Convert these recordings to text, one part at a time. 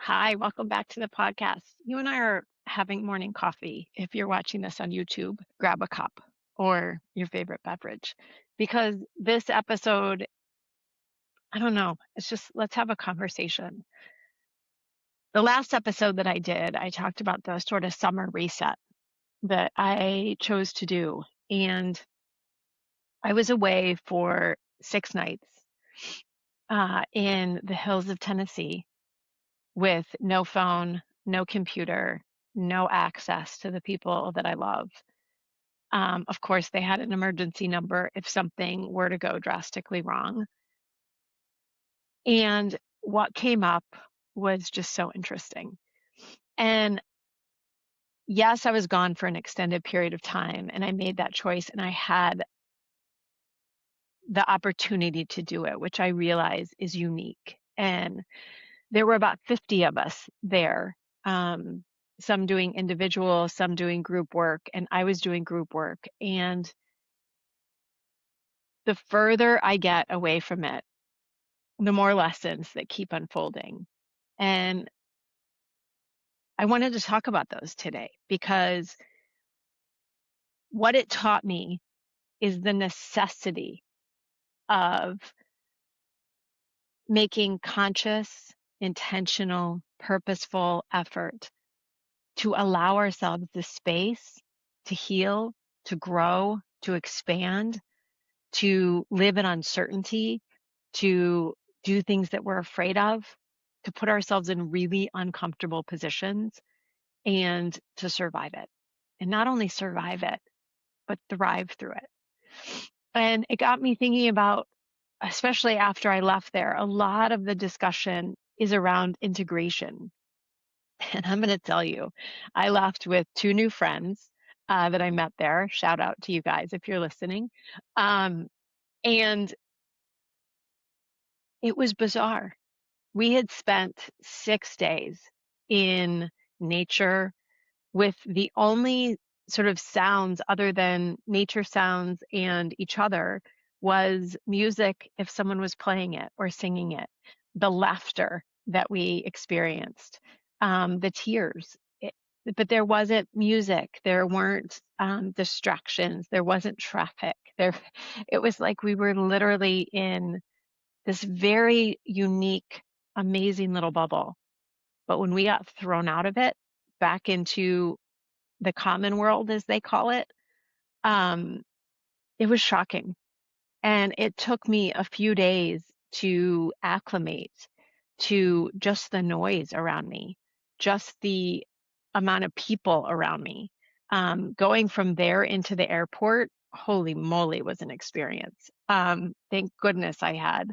Hi, welcome back to the podcast. You and I are having morning coffee. If you're watching this on YouTube, grab a cup or your favorite beverage because this episode, I don't know, it's just let's have a conversation. The last episode that I did, I talked about the sort of summer reset that I chose to do. And I was away for 6 nights in the hills of Tennessee with no phone, no computer, no access to the people that I love. Of course, they had an emergency number if something were to go drastically wrong. And what came up was just so interesting. And yes, I was gone for an extended period of time and I made that choice and I had the opportunity to do it, which I realize is unique. And there were about 50 of us there, some doing individual, some doing group work, and I was doing group work. And the further I get away from it, the more lessons that keep unfolding. And I wanted to talk about those today because what it taught me is the necessity of making conscious, intentional, purposeful effort to allow ourselves the space to heal, to grow, to expand, to live in uncertainty, to do things that we're afraid of, to put ourselves in really uncomfortable positions and to survive it. And not only survive it, but thrive through it. And it got me thinking about, especially after I left there, a lot of the discussion is around integration. And I'm going to tell you, I left with two new friends that I met there. Shout out to you guys if you're listening. Um, and it was bizarre. We had spent 6 days in nature with the only sort of sounds other than nature sounds and each other was music if someone was playing it or singing it, the laughter that we experienced, the tears. But there wasn't music, there weren't distractions, there wasn't traffic. It was like we were literally in this very unique, amazing little bubble. But when we got thrown out of it back into the common world, as they call it, um, it was shocking. And it took me a few days to acclimate to just the noise around me, just the amount of people around me. Going from there into the airport, holy moly, was an experience. Thank goodness I had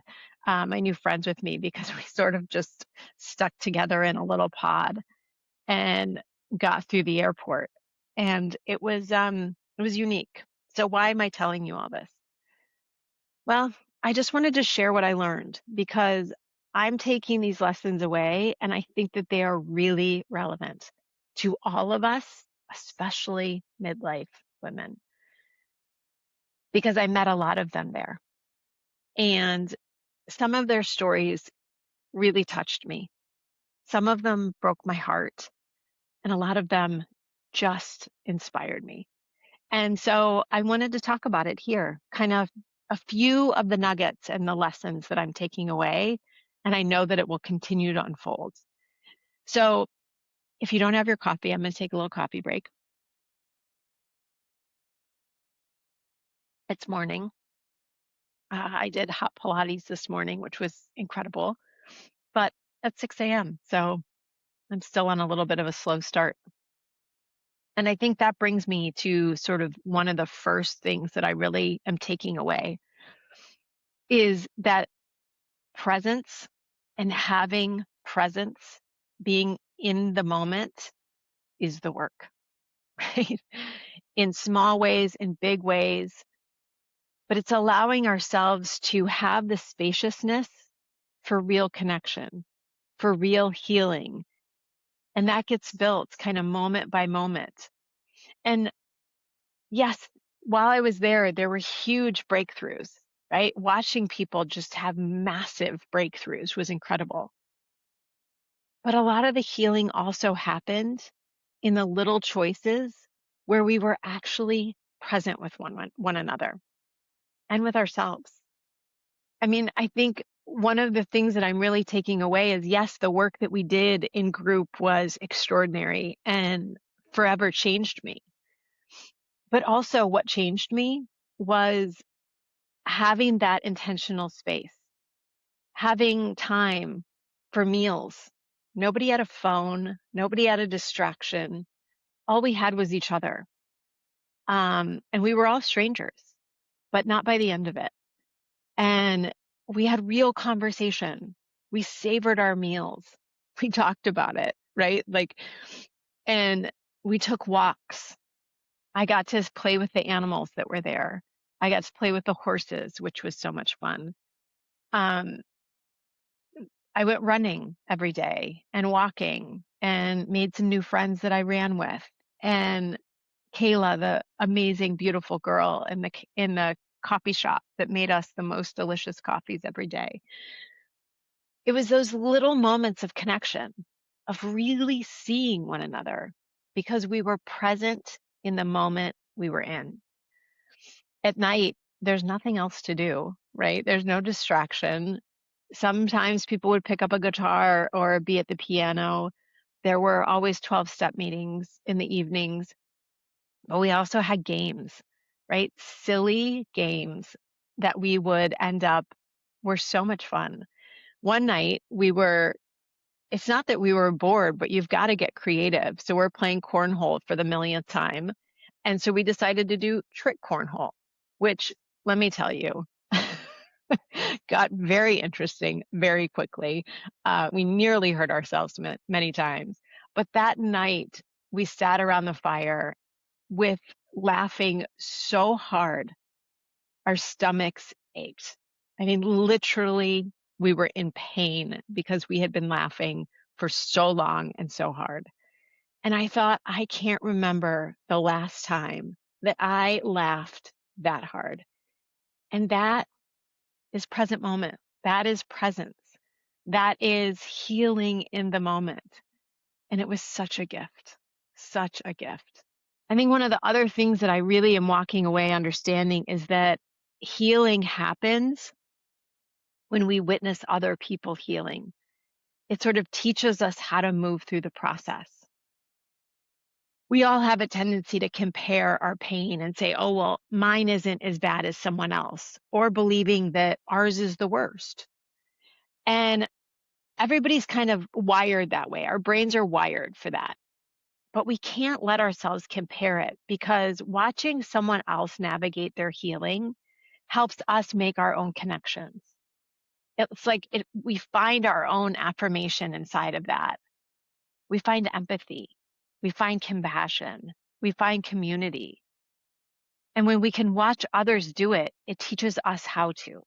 my new friends with me because we sort of just stuck together in a little pod and got through the airport. And it was unique. So why am I telling you all this? Well, I just wanted to share what I learned because I'm taking these lessons away and I think that they are really relevant to all of us, especially midlife women, because I met a lot of them there. And some of their stories really touched me. Some of them broke my heart, and a lot of them just inspired me. And so I wanted to talk about it here, kind of a few of the nuggets and the lessons that I'm taking away. And I know that it will continue to unfold. So if you don't have your coffee, I'm going to take a little coffee break. It's morning. I did hot Pilates this morning, which was incredible, but at 6 a.m. So I'm still on a little bit of a slow start. And I think that brings me to sort of one of the first things that I really am taking away is that presence and having presence, being in the moment is the work, right? In small ways, in big ways, but it's allowing ourselves to have the spaciousness for real connection, for real healing. And that gets built kind of moment by moment. And yes, while I was there, there were huge breakthroughs, right? Watching people just have massive breakthroughs was incredible. But a lot of the healing also happened in the little choices where we were actually present with one another and with ourselves. I mean, I think one of the things that I'm really taking away is, yes, the work that we did in group was extraordinary and forever changed me. But also what changed me was having that intentional space, having time for meals. Nobody had a phone, nobody had a distraction. All we had was each other. And we were all strangers, but not by the end of it. And we had real conversation. We savored our meals. We talked about it, right? Like, and we took walks. I got to play with the animals that were there. I got to play with the horses, which was so much fun. Um, I went running every day and walking and made some new friends that I ran with. And Kayla, the amazing, beautiful girl in the coffee shop that made us the most delicious coffees every day. It was those little moments of connection, of really seeing one another because we were present in the moment we were in. At night, there's nothing else to do, right? There's no distraction. Sometimes people would pick up a guitar or be at the piano. There were always 12-step meetings in the evenings, but we also had games, right? Silly games that we would end up were so much fun. One night it's not that we were bored, but you've got to get creative. So we're playing cornhole for the millionth time. And so we decided to do trick cornhole, which, let me tell you, got very interesting very quickly. We nearly hurt ourselves many times. But that night, we sat around the fire with laughing so hard, our stomachs ached. I mean, literally, we were in pain because we had been laughing for so long and so hard. And I thought, I can't remember the last time that I laughed that hard. And that is present moment. That is presence. That is healing in the moment. And it was such a gift, such a gift. I think one of the other things that I really am walking away understanding is that healing happens when we witness other people healing. It sort of teaches us how to move through the process. We all have a tendency to compare our pain and say, oh, well, mine isn't as bad as someone else, or believing that ours is the worst. And everybody's kind of wired that way. Our brains are wired for that. But we can't let ourselves compare it because watching someone else navigate their healing helps us make our own connections. It's like we find our own affirmation inside of that. We find empathy. We find compassion. We find community. And when we can watch others do it, it teaches us how to.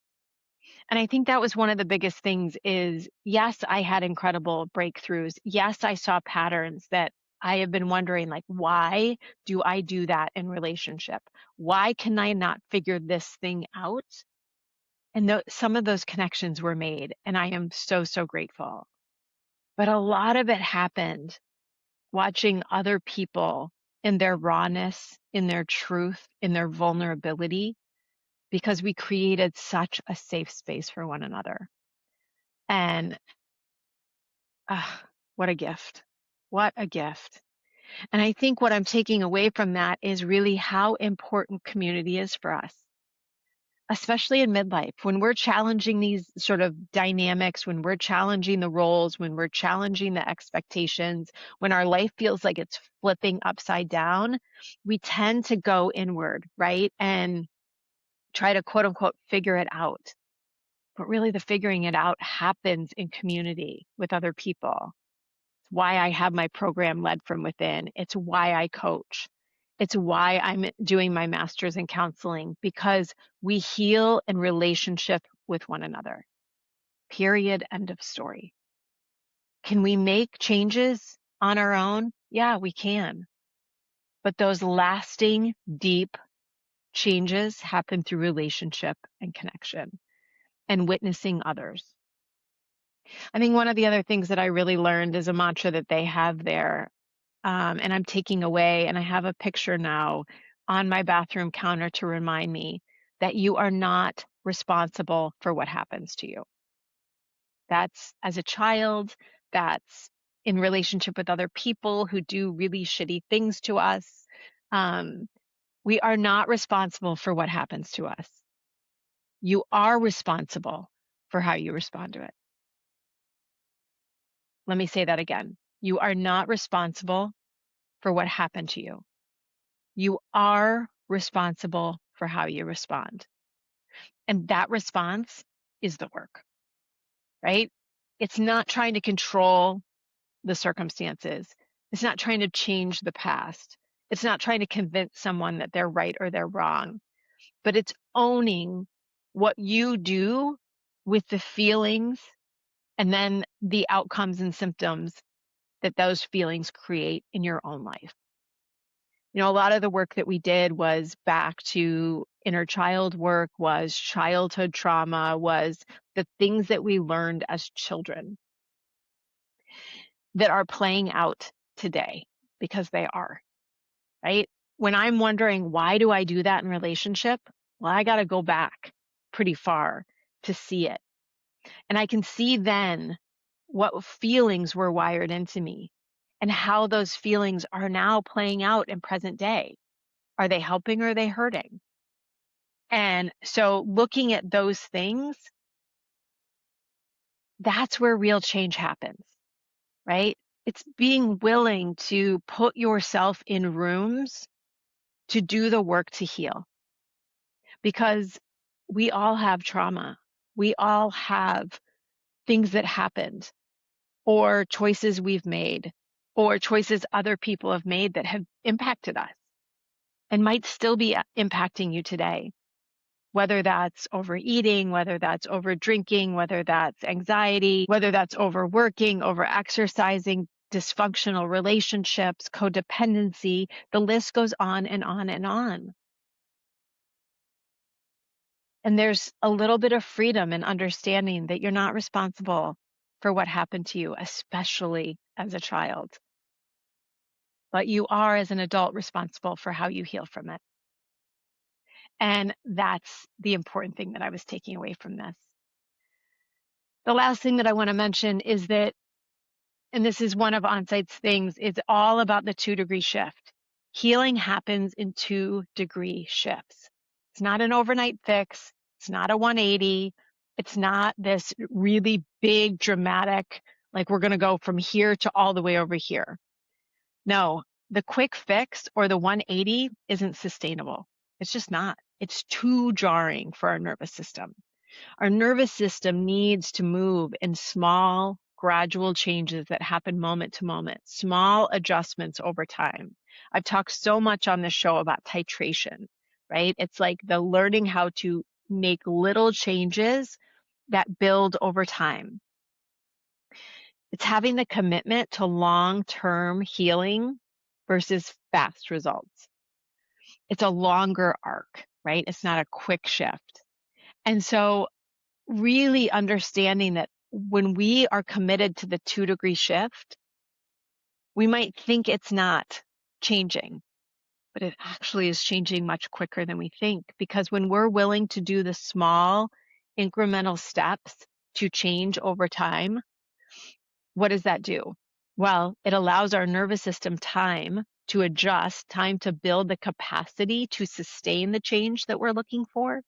And I think that was one of the biggest things is, yes, I had incredible breakthroughs. Yes, I saw patterns that I have been wondering, like, why do I do that in relationship? Why can I not figure this thing out? And some of those connections were made, and I am so, so grateful. But a lot of it happened watching other people in their rawness, in their truth, in their vulnerability, because we created such a safe space for one another. And what a gift. What a gift. And I think what I'm taking away from that is really how important community is for us, especially in midlife, when we're challenging these sort of dynamics, when we're challenging the roles, when we're challenging the expectations, when our life feels like it's flipping upside down, we tend to go inward, right? And try to quote unquote figure it out. But really, the figuring it out happens in community with other people. It's why I have my program Led from Within. It's why I coach. It's why I'm doing my master's in counseling, because we heal in relationship with one another. Period. End of story. Can we make changes on our own? Yeah, we can. But those lasting, deep changes happen through relationship and connection and witnessing others. I think one of the other things that I really learned is a mantra that they have there, and I'm taking away, and I have a picture now on my bathroom counter to remind me that you are not responsible for what happens to you. That's as a child, that's in relationship with other people who do really shitty things to us. Um, we are not responsible for what happens to us. You are responsible for how you respond to it. Let me say that again. You are not responsible for what happened to you. You are responsible for how you respond. And that response is the work, right? It's not trying to control the circumstances. It's not trying to change the past. It's not trying to convince someone that they're right or they're wrong, but it's owning what you do with the feelings and then the outcomes and symptoms that those feelings create in your own life. You know, a lot of the work that we did was back to inner child work, was childhood trauma, was the things that we learned as children that are playing out today, because they are, right? When I'm wondering, why do I do that in relationship? Well, I got to go back pretty far to see it. And I can see then what feelings were wired into me and how those feelings are now playing out in present day. Are they helping or are they hurting? And so looking at those things, that's where real change happens, right? It's being willing to put yourself in rooms to do the work to heal, because we all have trauma. We all have things that happened, or choices we've made, or choices other people have made that have impacted us and might still be impacting you today. Whether that's overeating, whether that's over drinking, whether that's anxiety, whether that's overworking, over exercising, dysfunctional relationships, codependency, the list goes on and on and on. And there's a little bit of freedom and understanding that you're not responsible for what happened to you, especially as a child. But you are, as an adult, responsible for how you heal from it. And that's the important thing that I was taking away from this. The last thing that I want to mention is that, and this is one of Onsight's things, it's all about the 2-degree shift. Healing happens in 2-degree shifts. It's not an overnight fix. It's not a 180. It's not this really big, dramatic, like we're going to go from here to all the way over here. No, the quick fix or the 180 isn't sustainable. It's just not. It's too jarring for our nervous system. Our nervous system needs to move in small, gradual changes that happen moment to moment, small adjustments over time. I've talked so much on this show about titration, right? It's like the learning how to make little changes that build over time. It's having the commitment to long-term healing versus fast results. It's a longer arc, right? It's not a quick shift. And so really understanding that when we are committed to the 2-degree shift, we might think it's not changing, but it actually is changing much quicker than we think. Because when we're willing to do the small incremental steps to change over time, what does that do? Well, it allows our nervous system time to adjust, time to build the capacity to sustain the change that we're looking for,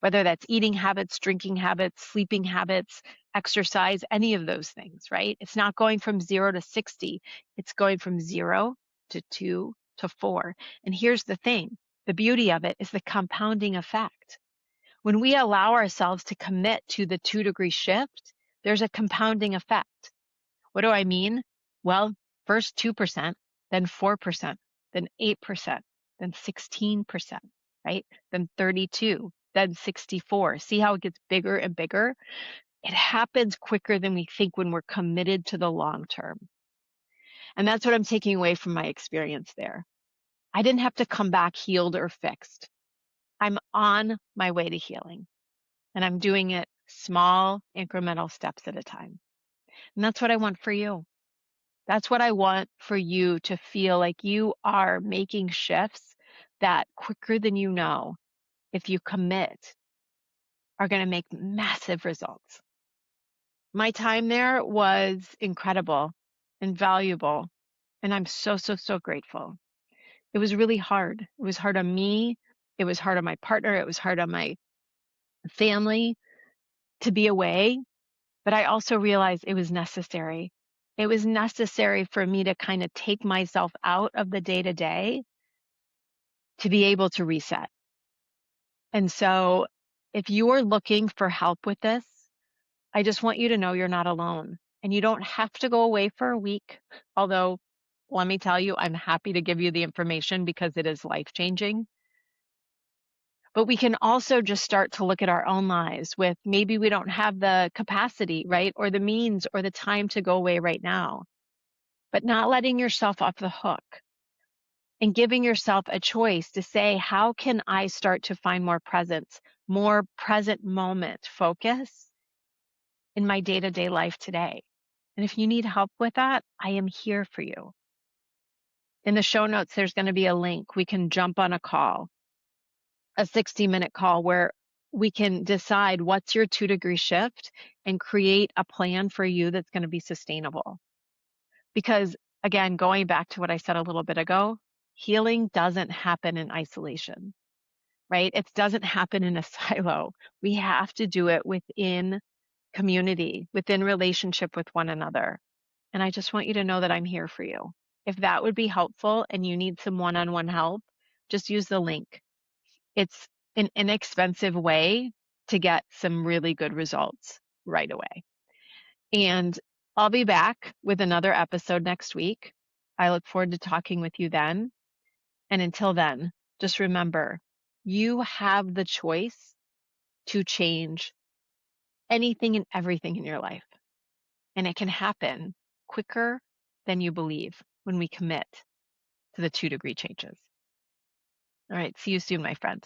whether that's eating habits, drinking habits, sleeping habits, exercise, any of those things, right? It's not going from 0 to 60. It's going from 0 to 2 to 4. And here's the thing. The beauty of it is the compounding effect. When we allow ourselves to commit to the 2-degree shift, there's a compounding effect. What do I mean? Well, first 2%, then 4%, then 8%, then 16%, right? Then 32, then 64. See how it gets bigger and bigger? It happens quicker than we think when we're committed to the long term. And that's what I'm taking away from my experience there. I didn't have to come back healed or fixed. I'm on my way to healing, and I'm doing it small incremental steps at a time. And that's what I want for you. That's what I want for you to feel like you are making shifts that quicker than you know, if you commit, are going to make massive results. My time there was incredible and valuable, and I'm so, so, so grateful. It was really hard. It was hard on me. It was hard on my partner. It was hard on my family to be away, but I also realized it was necessary. It was necessary for me to kind of take myself out of the day to day to be able to reset. And so if you're looking for help with this, I just want you to know you're not alone. And you don't have to go away for a week. Although, let me tell you, I'm happy to give you the information because it is life changing. But we can also just start to look at our own lives with maybe we don't have the capacity, right? Or the means or the time to go away right now, but not letting yourself off the hook and giving yourself a choice to say, how can I start to find more presence, more present moment focus in my day to day life today? And if you need help with that, I am here for you. In the show notes, there's going to be a link. We can jump on a call, a 60-minute call where we can decide what's your 2-degree shift and create a plan for you that's going to be sustainable. Because again, going back to what I said a little bit ago, healing doesn't happen in isolation, right? It doesn't happen in a silo. We have to do it within community, within relationship with one another. And I just want you to know that I'm here for you. If that would be helpful and you need some one-on-one help, just use the link. It's an inexpensive way to get some really good results right away. And I'll be back with another episode next week. I look forward to talking with you then. And until then, just remember, you have the choice to change anything and everything in your life. And it can happen quicker than you believe when we commit to the 2-degree changes. All right. See you soon, my friend.